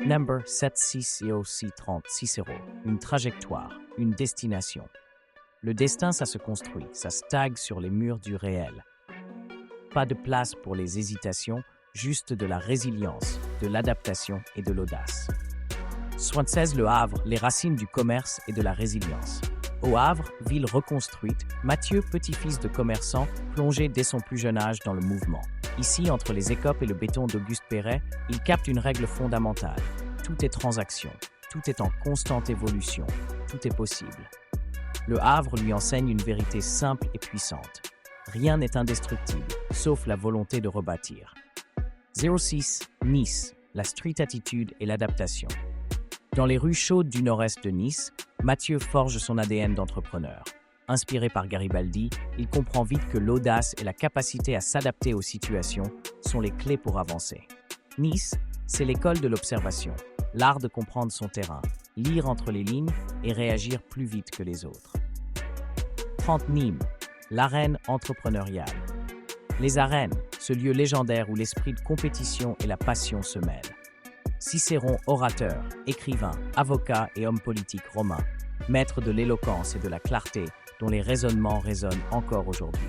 Number 760C30, une trajectoire, une destination. Le destin, ça se construit, ça stagne sur les murs du réel. Pas de place pour les hésitations, juste de la résilience, de l'adaptation et de l'audace. 76 Le Havre, les racines du commerce et de la résilience. Au Havre, ville reconstruite, Mathieu, petit-fils de commerçant, plongé dès son plus jeune âge dans le mouvement. Ici, entre les écopes et le béton d'Auguste Perret, il capte une règle fondamentale. Tout est transaction, tout est en constante évolution, tout est possible. Le Havre lui enseigne une vérité simple et puissante. Rien n'est indestructible, sauf la volonté de rebâtir. 06 Nice, la street attitude et l'adaptation. Dans les rues chaudes du nord-est de Nice, Mathieu forge son ADN d'entrepreneur. Inspiré par Garibaldi, il comprend vite que l'audace et la capacité à s'adapter aux situations sont les clés pour avancer. Nice, c'est l'école de l'observation, l'art de comprendre son terrain, lire entre les lignes et réagir plus vite que les autres. 30 Nîmes, l'arène entrepreneuriale. Les arènes, ce lieu légendaire où l'esprit de compétition et la passion se mêlent. Cicéron, orateur, écrivain, avocat et homme politique romain, maître de l'éloquence et de la clarté dont les raisonnements résonnent encore aujourd'hui.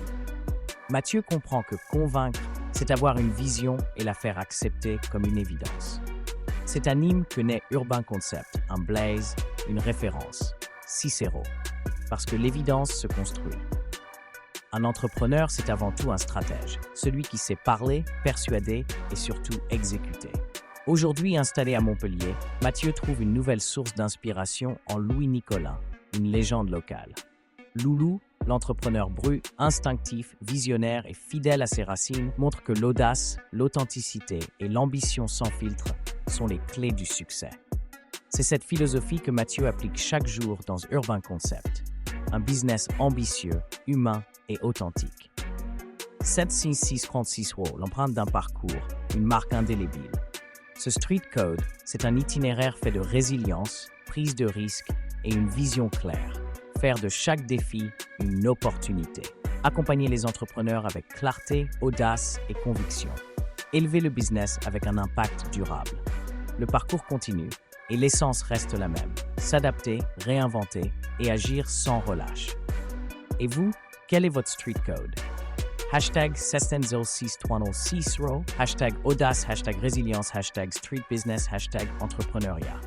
Mathieu comprend que convaincre, c'est avoir une vision et la faire accepter comme une évidence. C'est à Nîmes que naît Urban Concept, un blaze, une référence, Cicéro, parce que l'évidence se construit. Un entrepreneur, c'est avant tout un stratège, celui qui sait parler, persuader et surtout exécuter. Aujourd'hui installé à Montpellier, Mathieu trouve une nouvelle source d'inspiration en Louis Nicolin, une légende locale. Loulou, l'entrepreneur brut, instinctif, visionnaire et fidèle à ses racines, montre que l'audace, l'authenticité et l'ambition sans filtre sont les clés du succès. C'est cette philosophie que Mathieu applique chaque jour dans Urban Concept, un business ambitieux, humain et authentique. 76636 Row, l'empreinte d'un parcours, une marque indélébile. Ce street code, c'est un itinéraire fait de résilience, prise de risque et une vision claire. Faire de chaque défi une opportunité. Accompagner les entrepreneurs avec clarté, audace et conviction. Élever le business avec un impact durable. Le parcours continue et l'essence reste la même. S'adapter, réinventer et agir sans relâche. Et vous, quel est votre street code? Hashtag 70636 Row, hashtag audace, hashtag résilience, hashtag street business, hashtag entrepreneuriat.